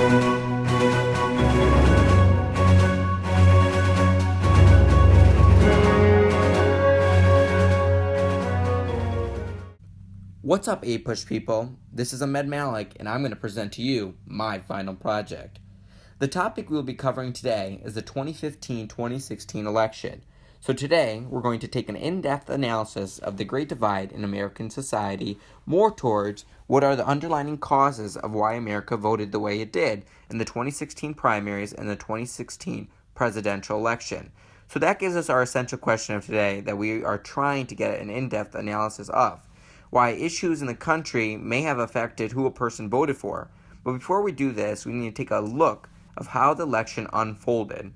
What's up, APUSH people? This is Ahmed Malik, and I'm going to present to you my final project. The topic we will be covering today is the 2015-2016 election. So today, we're going to take an in-depth analysis of the Great Divide in American society, more towards what are the underlying causes of why America voted the way it did in the 2016 primaries and the 2016 presidential election. So that gives us our essential question of today that we are trying to get an in-depth analysis of. Why issues in the country may have affected who a person voted for. But before we do this, we need to take a look of how the election unfolded.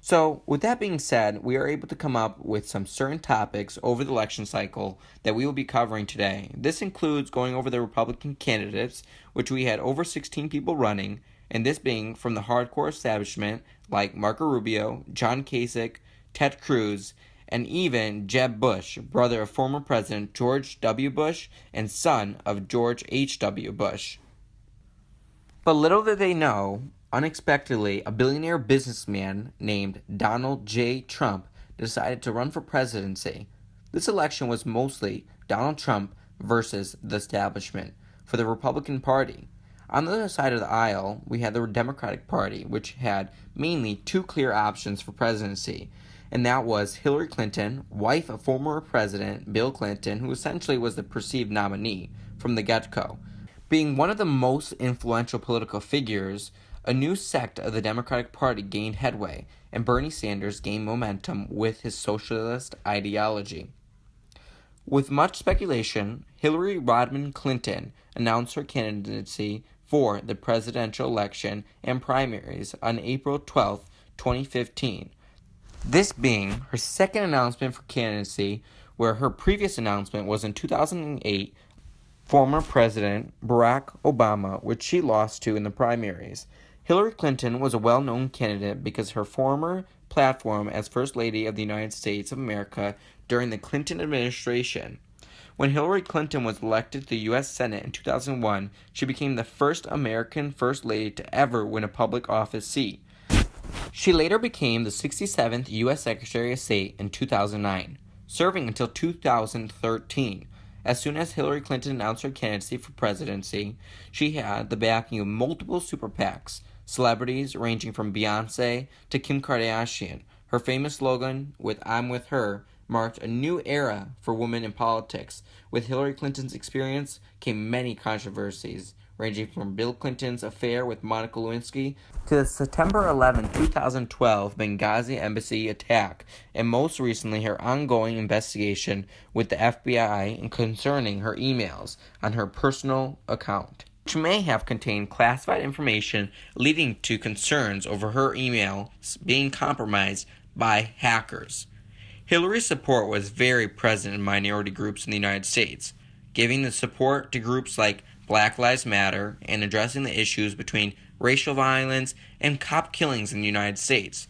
So, with that being said, we are able to come up with some certain topics over the election cycle that we will be covering today. This includes going over the Republican candidates, which we had over 16 people running, and this being from the hardcore establishment like Marco Rubio, John Kasich, Ted Cruz, and even Jeb Bush, brother of former President George W. Bush and son of George H.W. Bush. But little did they know, unexpectedly, a billionaire businessman named Donald J. Trump decided to run for presidency. This election was mostly Donald Trump versus the establishment for the Republican Party. On the other side of the aisle, we had the Democratic Party, which had mainly two clear options for presidency, and that was Hillary Clinton, wife of former President Bill Clinton, who essentially was the perceived nominee from the get-go. Being one of the most influential political figures, a new sect of the Democratic Party gained headway, and Bernie Sanders gained momentum with his socialist ideology. With much speculation, Hillary Rodham Clinton announced her candidacy for the presidential election and primaries on April 12, 2015. This being her second announcement for candidacy, where her previous announcement was in 2008, former President Barack Obama, which she lost to in the primaries. Hillary Clinton was a well-known candidate because her former platform as First Lady of the United States of America during the Clinton administration. When Hillary Clinton was elected to the U.S. Senate in 2001, she became the first American First Lady to ever win a public office seat. She later became the 67th U.S. Secretary of State in 2009, serving until 2013. As soon as Hillary Clinton announced her candidacy for presidency, she had the backing of multiple super PACs, celebrities ranging from Beyonce to Kim Kardashian. Her famous slogan, with "I'm with her," marked a new era for women in politics. With Hillary Clinton's experience came many controversies, ranging from Bill Clinton's affair with Monica Lewinsky to the September 11, 2012 Benghazi embassy attack, and most recently her ongoing investigation with the FBI and concerning her emails on her personal account, which may have contained classified information leading to concerns over her emails being compromised by hackers. Hillary's support was very present in minority groups in the United States, giving the support to groups like Black Lives Matter and addressing the issues between racial violence and cop killings in the United States.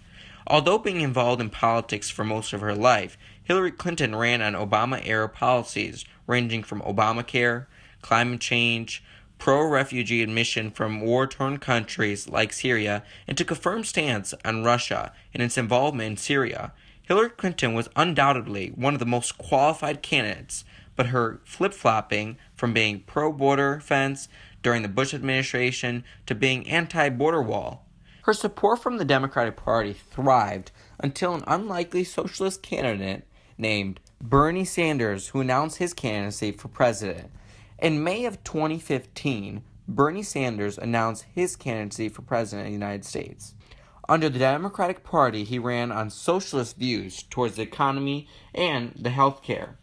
Although being involved in politics for most of her life, Hillary Clinton ran on Obama-era policies ranging from Obamacare, climate change, pro-refugee admission from war-torn countries like Syria, and took a firm stance on Russia and its involvement in Syria. Hillary Clinton was undoubtedly one of the most qualified candidates, but her flip-flopping from being pro-border fence during the Bush administration to being anti-border wall. Her support from the Democratic Party thrived until an unlikely socialist candidate named Bernie Sanders, who announced his candidacy for president. In May of 2015, Bernie Sanders announced his candidacy for president of the United States. Under the Democratic Party, he ran on socialist views towards the economy and the health care.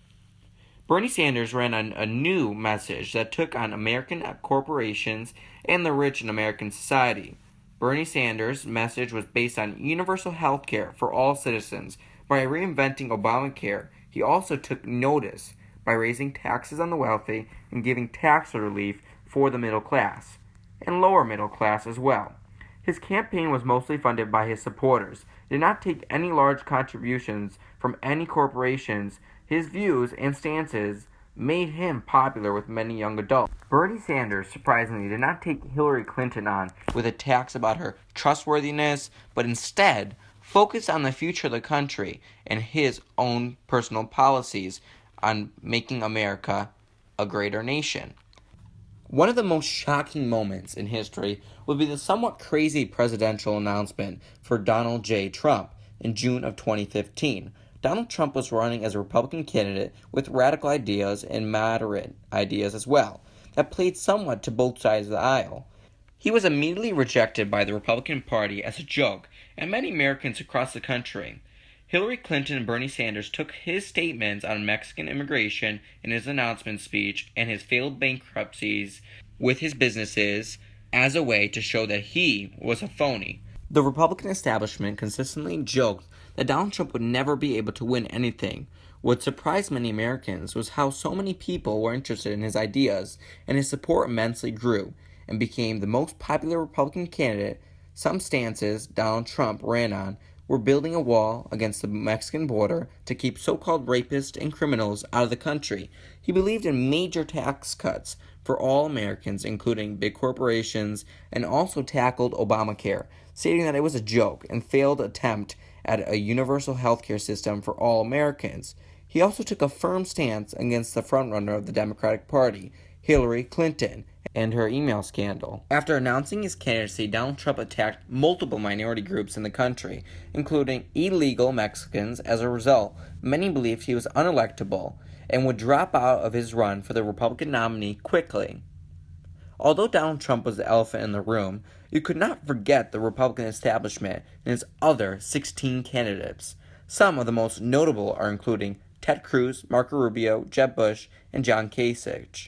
Bernie Sanders ran on a new message that took on American corporations and the rich in American society. Bernie Sanders' message was based on universal health care for all citizens. By reinventing Obamacare, he also took notice by raising taxes on the wealthy and giving tax relief for the middle class, and lower middle class as well. His campaign was mostly funded by his supporters, did not take any large contributions from any corporations. His views and stances made him popular with many young adults. Bernie Sanders, surprisingly, did not take Hillary Clinton on with attacks about her trustworthiness, but instead focused on the future of the country and his own personal policies on making America a greater nation. One of the most shocking moments in history would be the somewhat crazy presidential announcement for Donald J. Trump in June of 2015. Donald Trump was running as a Republican candidate with radical ideas and moderate ideas as well, that played somewhat to both sides of the aisle. He was immediately rejected by the Republican Party as a joke, and many Americans across the country. Hillary Clinton and Bernie Sanders took his statements on Mexican immigration in his announcement speech and his failed bankruptcies with his businesses as a way to show that he was a phony. The Republican establishment consistently joked that Donald Trump would never be able to win anything. What surprised many Americans was how so many people were interested in his ideas, and his support immensely grew and became the most popular Republican candidate. Some stances Donald Trump ran on were building a wall against the Mexican border to keep so-called rapists and criminals out of the country. He believed in major tax cuts for all Americans, including big corporations, and also tackled Obamacare, stating that it was a joke and failed attempt at a universal healthcare system for all Americans. He also took a firm stance against the frontrunner of the Democratic Party, Hillary Clinton, and her email scandal. After announcing his candidacy, Donald Trump attacked multiple minority groups in the country, including illegal Mexicans. As a result, many believed he was unelectable and would drop out of his run for the Republican nominee quickly. Although Donald Trump was the elephant in the room, you could not forget the Republican establishment and its other 16 candidates. Some of the most notable are including Ted Cruz, Marco Rubio, Jeb Bush, and John Kasich.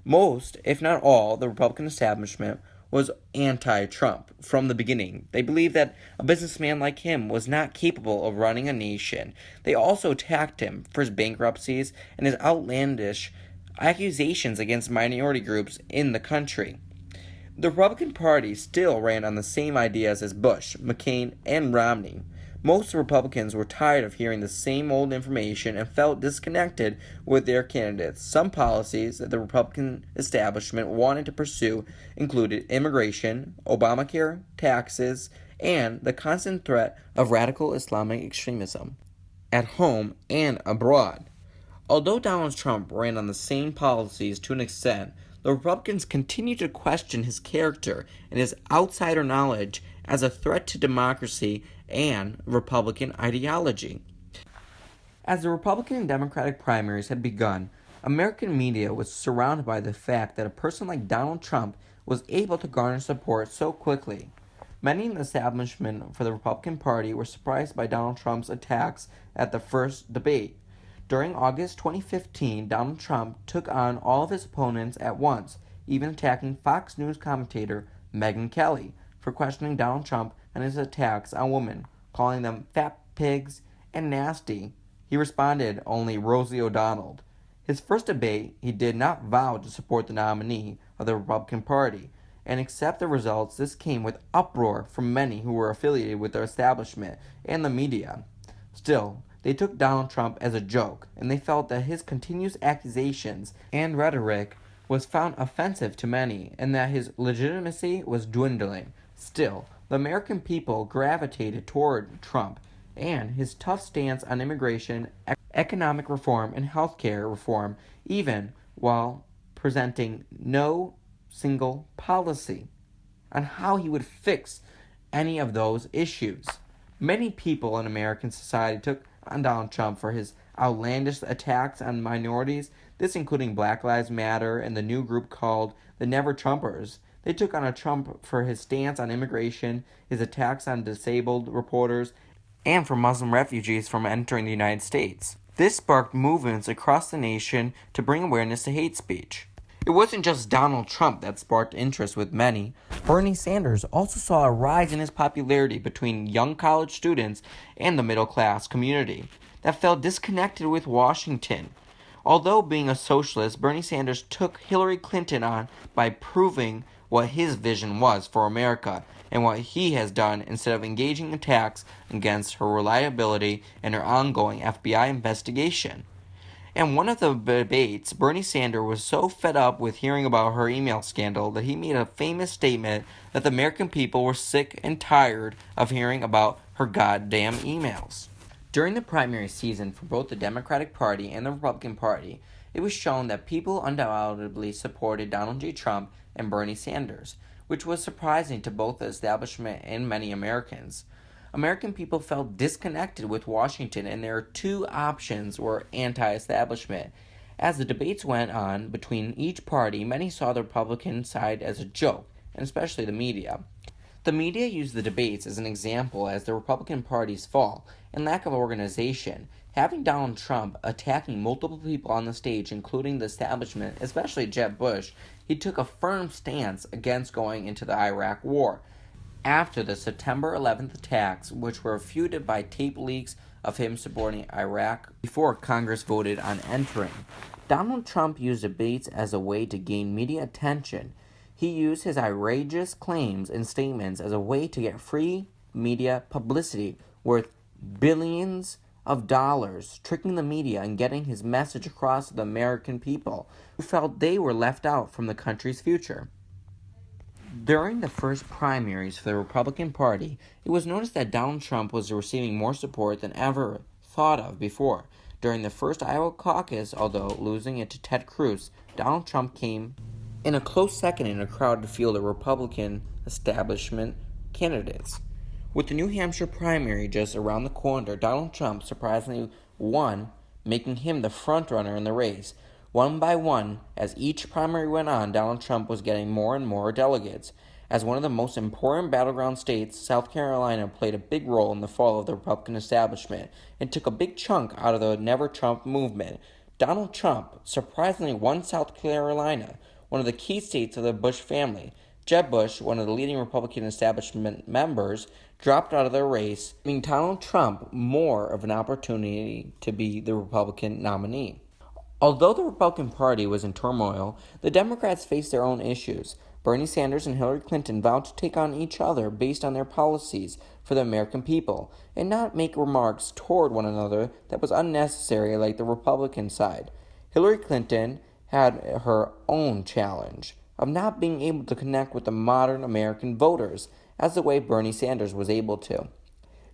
Most, if not all, the Republican establishment was anti-Trump from the beginning. They believed that a businessman like him was not capable of running a nation. They also attacked him for his bankruptcies and his outlandish accusations against minority groups in the country. The Republican Party still ran on the same ideas as Bush, McCain, and Romney. Most Republicans were tired of hearing the same old information and felt disconnected with their candidates. Some policies that the Republican establishment wanted to pursue included immigration, Obamacare, taxes, and the constant threat of radical Islamic extremism, at home and abroad. Although Donald Trump ran on the same policies to an extent, the Republicans continued to question his character and his outsider knowledge as a threat to democracy and Republican ideology. As the Republican and Democratic primaries had begun, American media was surrounded by the fact that a person like Donald Trump was able to garner support so quickly. Many in the establishment for the Republican Party were surprised by Donald Trump's attacks at the first debate. During August 2015, Donald Trump took on all of his opponents at once, even attacking Fox News commentator Megyn Kelly for questioning Donald Trump and his attacks on women, calling them fat pigs and nasty. He responded only Rosie O'Donnell. His first debate, he did not vow to support the nominee of the Republican Party and accept the results. This came with uproar from many who were affiliated with the establishment and the media. Still, they took Donald Trump as a joke, and they felt that his continuous accusations and rhetoric was found offensive to many, and that his legitimacy was dwindling. Still, the American people gravitated toward Trump and his tough stance on immigration, economic reform, and healthcare reform, even while presenting no single policy on how he would fix any of those issues. Many people in American society took on Donald Trump for his outlandish attacks on minorities, this including Black Lives Matter and the new group called the Never Trumpers. They took on a Trump for his stance on immigration, his attacks on disabled reporters, and for Muslim refugees from entering the United States. This sparked movements across the nation to bring awareness to hate speech. It wasn't just Donald Trump that sparked interest with many. Bernie Sanders also saw a rise in his popularity between young college students and the middle-class community that felt disconnected with Washington. Although being a socialist, Bernie Sanders took Hillary Clinton on by proving what his vision was for America and what he has done instead of engaging attacks against her reliability and her ongoing FBI investigation. And one of the debates, Bernie Sanders was so fed up with hearing about her email scandal that he made a famous statement that the American people were sick and tired of hearing about her goddamn emails. During the primary season for both the Democratic Party and the Republican Party, it was shown that people undoubtedly supported Donald J. Trump and Bernie Sanders, which was surprising to both the establishment and many Americans. American people felt disconnected with Washington, and their two options were anti-establishment. As the debates went on between each party, many saw the Republican side as a joke, and especially the media. The media used the debates as an example as the Republican Party's fall and lack of organization. Having Donald Trump attacking multiple people on the stage, including the establishment, especially Jeb Bush, he took a firm stance against going into the Iraq War. After the September 11th attacks, which were refuted by tape leaks of him supporting Iraq before Congress voted on entering, Donald Trump used debates as a way to gain media attention. He used his outrageous claims and statements as a way to get free media publicity worth billions of dollars, tricking the media and getting his message across to the American people who felt they were left out from the country's future. During the first primaries for the Republican Party, it was noticed that Donald Trump was receiving more support than ever thought of before. During the first Iowa caucus, although losing it to Ted Cruz, Donald Trump came in a close second in a crowded field of Republican establishment candidates. With the New Hampshire primary just around the corner, Donald Trump surprisingly won, making him the frontrunner in the race. One by one, as each primary went on, Donald Trump was getting more and more delegates. As one of the most important battleground states, South Carolina played a big role in the fall of the Republican establishment and took a big chunk out of the Never Trump movement. Donald Trump surprisingly won South Carolina, one of the key states of the Bush family. Jeb Bush, one of the leading Republican establishment members, dropped out of the race, giving Donald Trump more of an opportunity to be the Republican nominee. Although the Republican Party was in turmoil, the Democrats faced their own issues. Bernie Sanders and Hillary Clinton vowed to take on each other based on their policies for the American people, and not make remarks toward one another that was unnecessary like the Republican side. Hillary Clinton had her own challenge of not being able to connect with the modern American voters as the way Bernie Sanders was able to.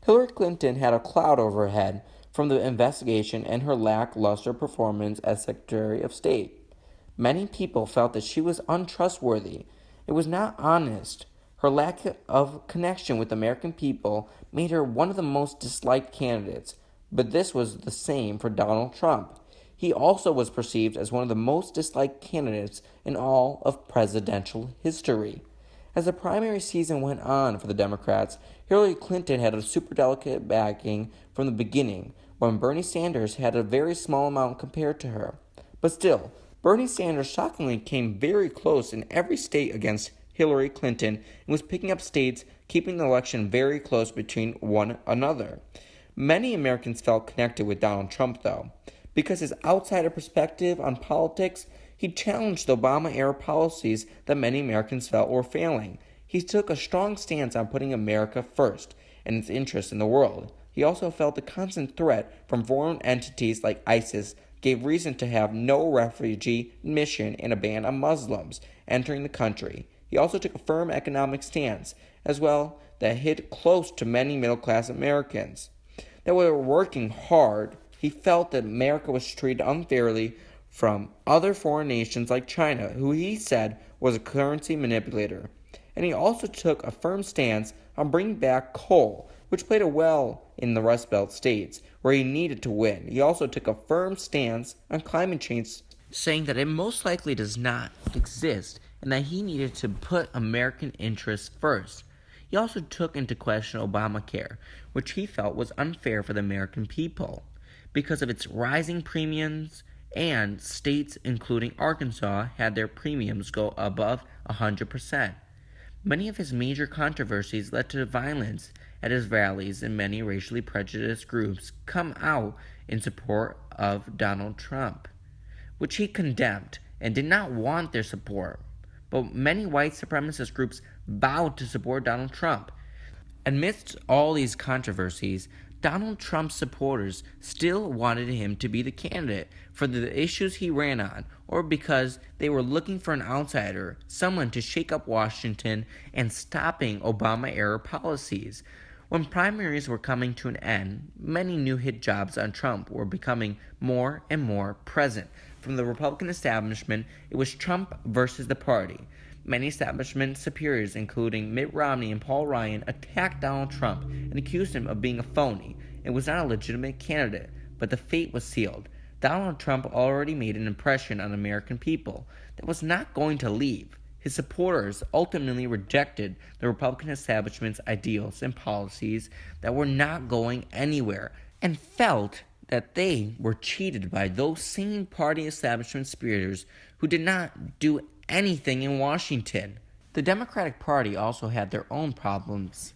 Hillary Clinton had a cloud over her head from the investigation and her lackluster performance as Secretary of State. Many people felt that she was untrustworthy. It was not honest. Her lack of connection with the American people made her one of the most disliked candidates, but this was the same for Donald Trump. He also was perceived as one of the most disliked candidates in all of presidential history. As the primary season went on for the Democrats, Hillary Clinton had a superdelegate backing from the beginning, when Bernie Sanders had a very small amount compared to her. But still, Bernie Sanders shockingly came very close in every state against Hillary Clinton and was picking up states, keeping the election very close between one another. Many Americans felt connected with Donald Trump, though. Because his outsider perspective on politics, he challenged the Obama-era policies that many Americans felt were failing. He took a strong stance on putting America first and its interests in the world. He also felt the constant threat from foreign entities like ISIS gave reason to have no refugee admission and a ban on Muslims entering the country. He also took a firm economic stance, as well, that hit close to many middle-class Americans that were working hard. He felt that America was treated unfairly from other foreign nations like China, who he said was a currency manipulator. And he also took a firm stance on bringing back coal, which played a well in the Rust Belt states, where he needed to win. He also took a firm stance on climate change, saying that it most likely does not exist, and that he needed to put American interests first. He also took into question Obamacare, which he felt was unfair for the American people because of its rising premiums, and states including Arkansas had their premiums go above 100%. Many of his major controversies led to violence at his rallies, and many racially prejudiced groups come out in support of Donald Trump, which he condemned and did not want their support. But many white supremacist groups vowed to support Donald Trump. Amidst all these controversies, Donald Trump's supporters still wanted him to be the candidate for the issues he ran on, or because they were looking for an outsider, someone to shake up Washington and stopping Obama-era policies. When primaries were coming to an end, many new hit jobs on Trump were becoming more and more present. From the Republican establishment, it was Trump versus the party. Many establishment superiors, including Mitt Romney and Paul Ryan, attacked Donald Trump and accused him of being a phony and was not a legitimate candidate, but the fate was sealed. Donald Trump already made an impression on American people that was not going to leave. His supporters ultimately rejected the Republican establishment's ideals and policies that were not going anywhere and felt that they were cheated by those same party establishment superiors who did not do anything in Washington. The Democratic Party also had their own problems.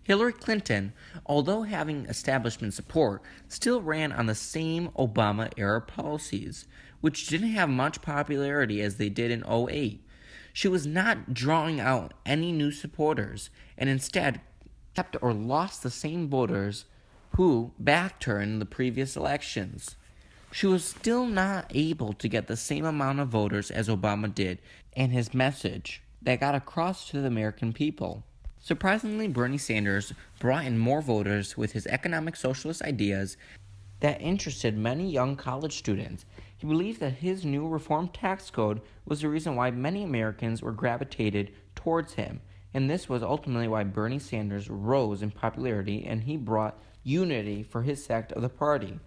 Hillary Clinton, although having establishment support, still ran on the same Obama-era policies, which didn't have much popularity as they did in 2008. She was not drawing out any new supporters, and instead kept or lost the same voters who backed her in the previous elections. She was still not able to get the same amount of voters as Obama did, and his message that got across to the American people. Surprisingly, Bernie Sanders brought in more voters with his economic socialist ideas that interested many young college students. He believed that his new reformed tax code was the reason why many Americans were gravitated towards him, and this was ultimately why Bernie Sanders rose in popularity, and he brought unity for his sect of the party.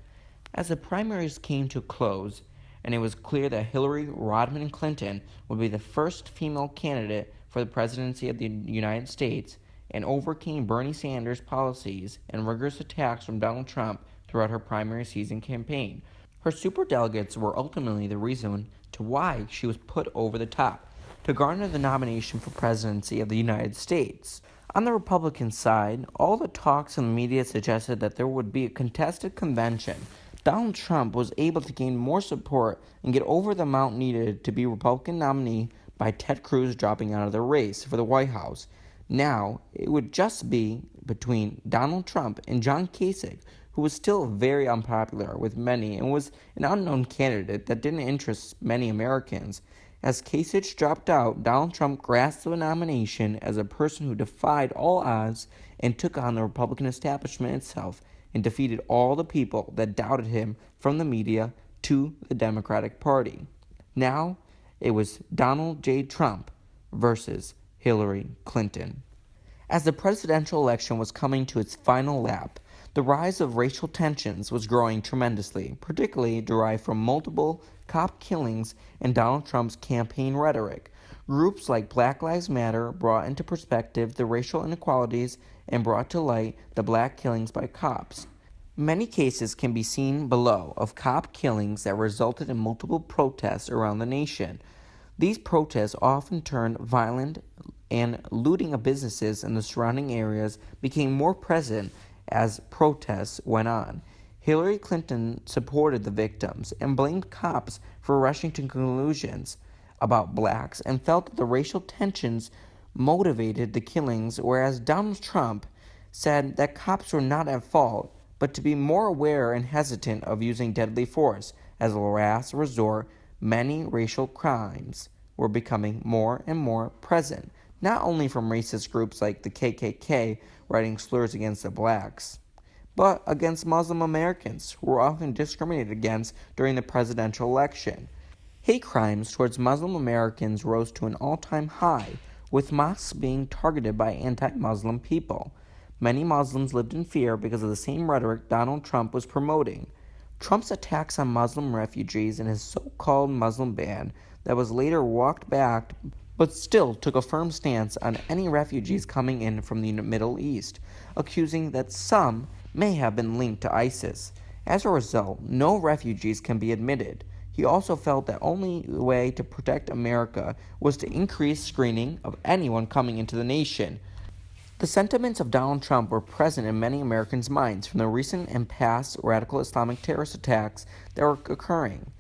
As the primaries came to a close, and it was clear that Hillary Rodham Clinton would be the first female candidate for the presidency of the United States, and overcame Bernie Sanders' policies and rigorous attacks from Donald Trump throughout her primary season campaign. Her superdelegates were ultimately the reason to why she was put over the top to garner the nomination for presidency of the United States. On the Republican side, all the talks in the media suggested that there would be a contested convention. Donald Trump was able to gain more support and get over the amount needed to be Republican nominee by Ted Cruz dropping out of the race for the White House. Now, it would just be between Donald Trump and John Kasich, who was still very unpopular with many and was an unknown candidate that didn't interest many Americans. As Kasich dropped out, Donald Trump grasped the nomination as a person who defied all odds and took on the Republican establishment itself and defeated all the people that doubted him, from the media to the Democratic Party. Now, it was Donald J. Trump versus Hillary Clinton. As the presidential election was coming to its final lap, the rise of racial tensions was growing tremendously, particularly derived from multiple cop killings and Donald Trump's campaign rhetoric. Groups like Black Lives Matter brought into perspective the racial inequalities and brought to light the black killings by cops. Many cases can be seen below of cop killings that resulted in multiple protests around the nation. These protests often turned violent, and looting of businesses in the surrounding areas became more present as protests went on. Hillary Clinton supported the victims and blamed cops for rushing to conclusions about blacks and felt that the racial tensions motivated the killings, whereas Donald Trump said that cops were not at fault, but to be more aware and hesitant of using deadly force. As a last resort, many racial crimes were becoming more and more present, not only from racist groups like the KKK writing slurs against the blacks, but against Muslim Americans, who were often discriminated against during the presidential election. Hate crimes towards Muslim Americans rose to an all-time high, with mosques being targeted by anti-Muslim people. Many Muslims lived in fear because of the same rhetoric Donald Trump was promoting. Trump's attacks on Muslim refugees and his so-called Muslim ban that was later walked back, but still took a firm stance on any refugees coming in from the Middle East, accusing that some may have been linked to ISIS. As a result, no refugees can be admitted. He also felt that only way to protect America was to increase screening of anyone coming into the nation. The sentiments of Donald Trump were present in many Americans' minds from the recent and past radical Islamic terrorist attacks that were occurring.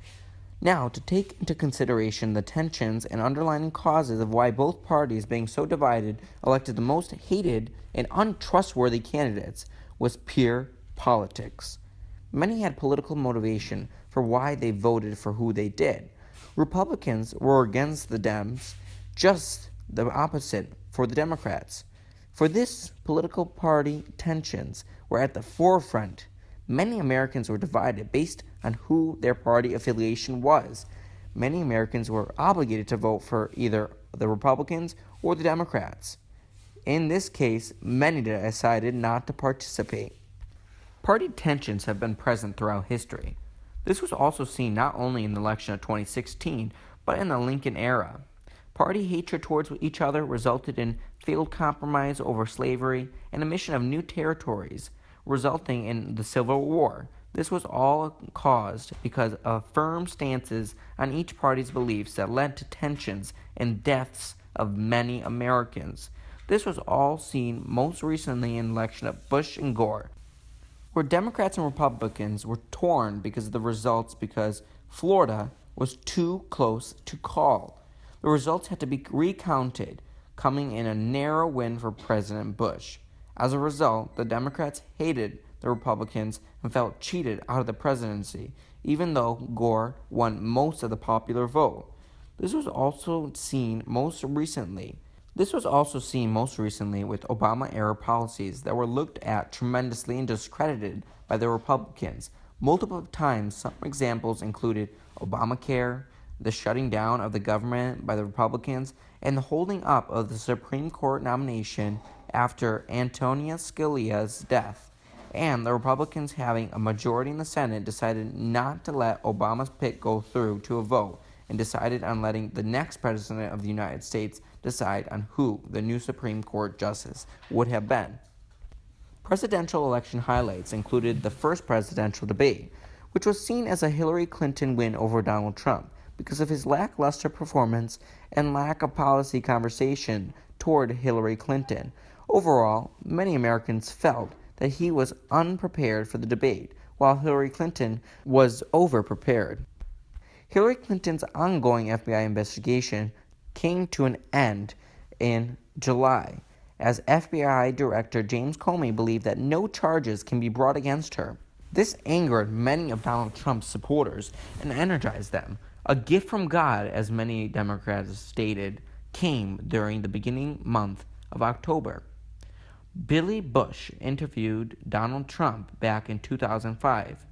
Now, to take into consideration the tensions and underlying causes of why both parties, being so divided, elected the most hated and untrustworthy candidates, was pure politics. Many had political motivation for why they voted for who they did. Republicans were against the Dems, just the opposite for the Democrats. For this, political party tensions were at the forefront. Many Americans were divided based on who their party affiliation was. Many Americans were obligated to vote for either the Republicans or the Democrats. In this case, many decided not to participate. Party tensions have been present throughout history. This was also seen not only in the election of 2016, but in the Lincoln era. Party hatred towards each other resulted in failed compromise over slavery and admission of new territories, resulting in the Civil War. This was all caused because of firm stances on each party's beliefs that led to tensions and deaths of many Americans. This was all seen most recently in the election of Bush and Gore, where Democrats and Republicans were torn because of the results because Florida was too close to call. The results had to be recounted, coming in a narrow win for President Bush. As a result, the Democrats hated the Republicans and felt cheated out of the presidency, even though Gore won most of the popular vote. This was also seen most recently with Obama-era policies that were looked at tremendously and discredited by the Republicans. Multiple times, some examples included Obamacare, the shutting down of the government by the Republicans, and the holding up of the Supreme Court nomination after Antonin Scalia's death. And the Republicans, having a majority in the Senate, decided not to let Obama's pick go through to a vote and decided on letting the next president of the United States decide on who the new Supreme Court justice would have been. Presidential election highlights included the first presidential debate, which was seen as a Hillary Clinton win over Donald Trump because of his lackluster performance and lack of policy conversation toward Hillary Clinton. Overall, many Americans felt that he was unprepared for the debate, while Hillary Clinton was over-prepared. Hillary Clinton's ongoing FBI investigation came to an end in July, as FBI Director James Comey believed that no charges can be brought against her. This angered many of Donald Trump's supporters and energized them. A gift from God, as many Democrats stated, came during the beginning month of October. Billy Bush interviewed Donald Trump back in 2005.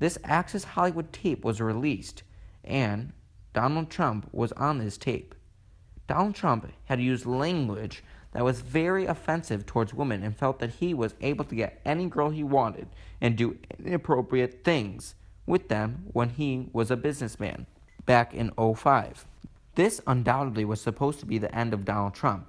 This Access Hollywood tape was released, and Donald Trump was on this tape. Donald Trump had used language that was very offensive towards women and felt that he was able to get any girl he wanted and do inappropriate things with them when he was a businessman back in 2005. This undoubtedly was supposed to be the end of Donald Trump,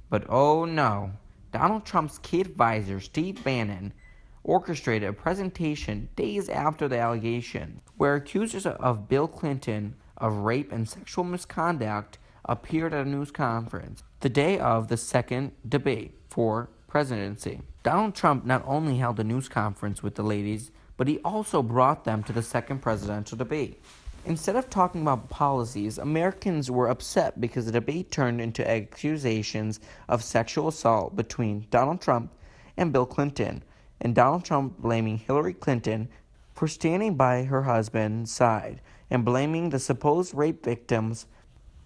but oh no. Donald Trump's key advisor, Steve Bannon, orchestrated a presentation days after the allegation, where accusers of Bill Clinton of rape and sexual misconduct appeared at a news conference the day of the second debate for presidency. Donald Trump not only held a news conference with the ladies, but he also brought them to the second presidential debate. Instead of talking about policies, Americans were upset because the debate turned into accusations of sexual assault between Donald Trump and Bill Clinton, and Donald Trump blaming Hillary Clinton for standing by her husband's side and blaming the supposed rape victims.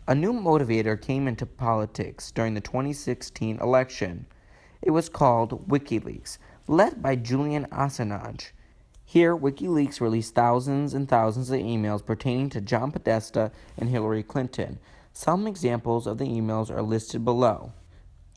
A new motivator came into politics during the 2016 election. It was called WikiLeaks, led by Julian Assange. Here, WikiLeaks released thousands and thousands of emails pertaining to John Podesta and Hillary Clinton. Some examples of the emails are listed below.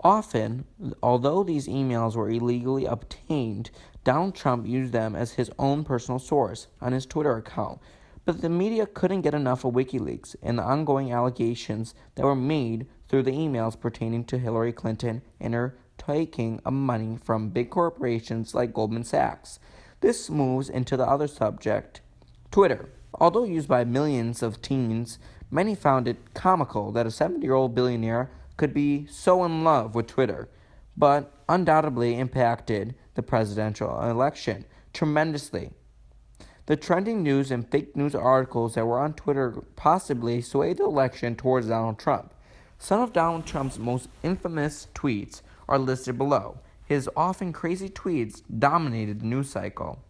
Often, although these emails were illegally obtained, Donald Trump used them as his own personal source on his Twitter account. But the media couldn't get enough of WikiLeaks and the ongoing allegations that were made through the emails pertaining to Hillary Clinton and her taking of money from big corporations like Goldman Sachs. This moves into the other subject, Twitter. Although used by millions of teens, many found it comical that a 70-year-old billionaire could be so in love with Twitter, but undoubtedly impacted the presidential election tremendously. The trending news and fake news articles that were on Twitter possibly swayed the election towards Donald Trump. Some of Donald Trump's most infamous tweets are listed below. His often crazy tweets dominated the news cycle.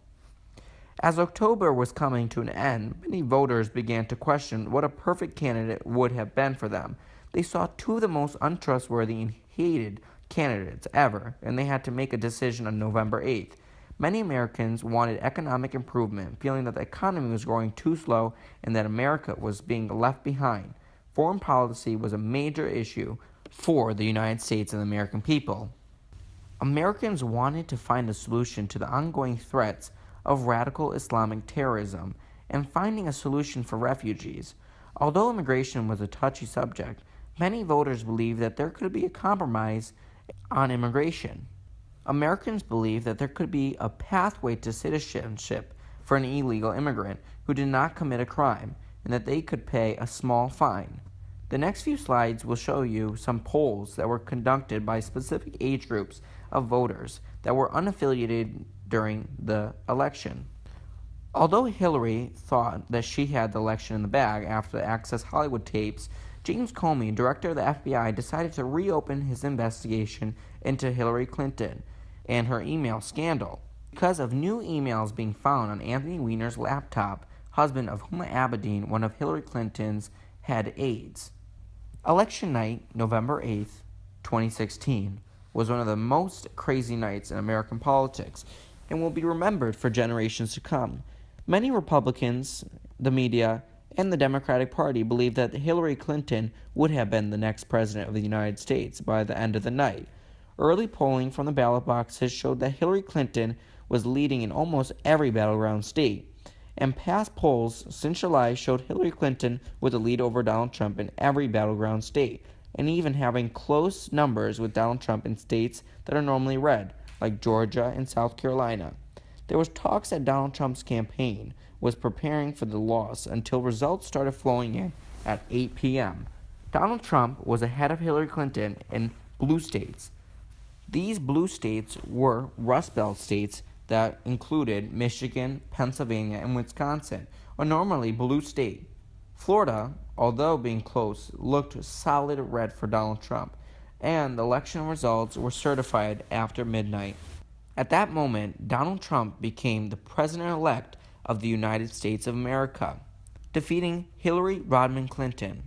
As October was coming to an end, many voters began to question what a perfect candidate would have been for them. They saw two of the most untrustworthy and hated candidates ever, and they had to make a decision on November 8th. Many Americans wanted economic improvement, feeling that the economy was growing too slow and that America was being left behind. Foreign policy was a major issue for the United States and the American people. Americans wanted to find a solution to the ongoing threats of radical Islamic terrorism and finding a solution for refugees. Although immigration was a touchy subject, many voters believed that there could be a compromise on immigration. Americans believed that there could be a pathway to citizenship for an illegal immigrant who did not commit a crime, and that they could pay a small fine. The next few slides will show you some polls that were conducted by specific age groups of voters that were unaffiliated during the election. Although Hillary thought that she had the election in the bag after the Access Hollywood tapes, James Comey, director of the FBI, decided to reopen his investigation into Hillary Clinton and her email scandal because of new emails being found on Anthony Weiner's laptop, husband of Huma Abedin, one of Hillary Clinton's head aides. Election night, November 8th, 2016, was one of the most crazy nights in American politics and will be remembered for generations to come. Many Republicans, the media, and the Democratic Party believed that Hillary Clinton would have been the next president of the United States by the end of the night. Early polling from the ballot boxes showed that Hillary Clinton was leading in almost every battleground state, and past polls since July showed Hillary Clinton with a lead over Donald Trump in every battleground state, and even having close numbers with Donald Trump in states that are normally red, like Georgia and South Carolina. There was talks that Donald Trump's campaign was preparing for the loss until results started flowing in at 8 p.m. Donald Trump was ahead of Hillary Clinton in blue states. These blue states were Rust Belt states that included Michigan, Pennsylvania, and Wisconsin, a normally blue state. Florida, although being close, looked solid red for Donald Trump, and the election results were certified after midnight. At that moment, Donald Trump became the president-elect of the United States of America, defeating Hillary Rodham Clinton.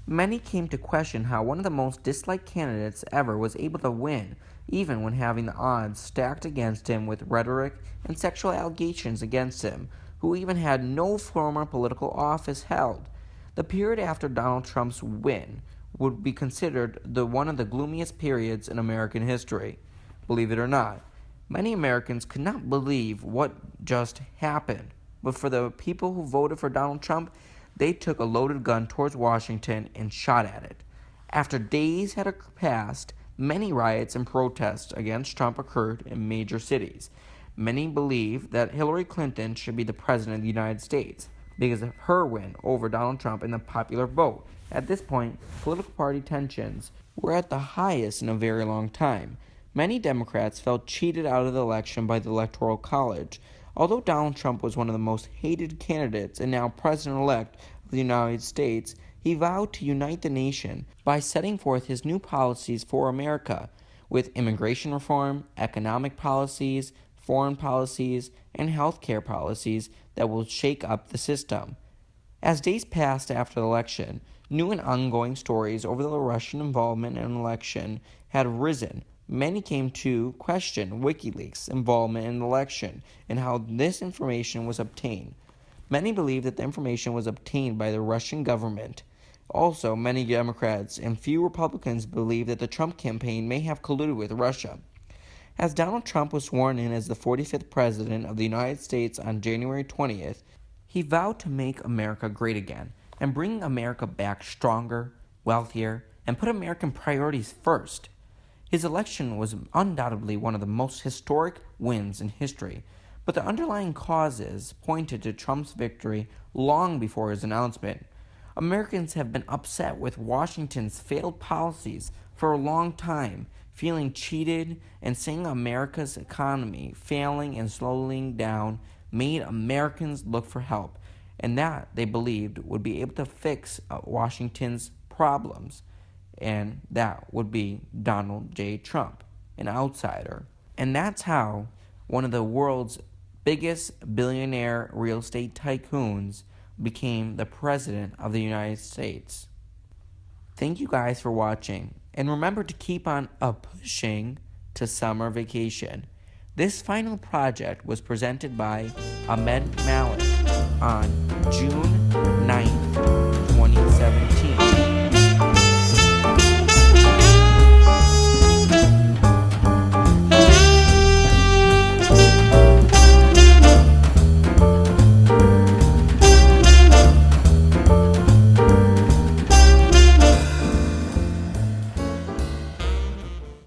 Many came to question how one of the most disliked candidates ever was able to win, even when having the odds stacked against him with rhetoric and sexual allegations against him, who even had no former political office held. The period after Donald Trump's win would be considered one of the gloomiest periods in American history. Believe it or not, many Americans could not believe what just happened, but for the people who voted for Donald Trump, they took a loaded gun towards Washington and shot at it. After days had passed, many riots and protests against Trump occurred in major cities. Many believe that Hillary Clinton should be the president of the United States because of her win over Donald Trump in the popular vote. At this point, political party tensions were at the highest in a very long time. Many Democrats felt cheated out of the election by the Electoral College. Although Donald Trump was one of the most hated candidates and now president-elect of the United States, he vowed to unite the nation by setting forth his new policies for America, with immigration reform, economic policies, foreign policies, and health care policies that will shake up the system. As days passed after the election, new and ongoing stories over the Russian involvement in an election had risen. Many came to question WikiLeaks' involvement in the election and how this information was obtained. Many believe that the information was obtained by the Russian government. Also, many Democrats and few Republicans believe that the Trump campaign may have colluded with Russia. As Donald Trump was sworn in as the 45th President of the United States on January 20th, he vowed to make America great again and bring America back stronger, wealthier, and put American priorities first. His election was undoubtedly one of the most historic wins in history, but the underlying causes pointed to Trump's victory long before his announcement. Americans have been upset with Washington's failed policies for a long time, feeling cheated and saying America's economy failing and slowing down made Americans look for help, and that they believed would be able to fix Washington's problems, and that would be Donald J. Trump, an outsider And that's how one of the world's biggest billionaire real estate tycoons became the President of the United States. Thank you guys for watching, and remember to keep on pushing to summer vacation. This final project was presented by Ahmed Malik on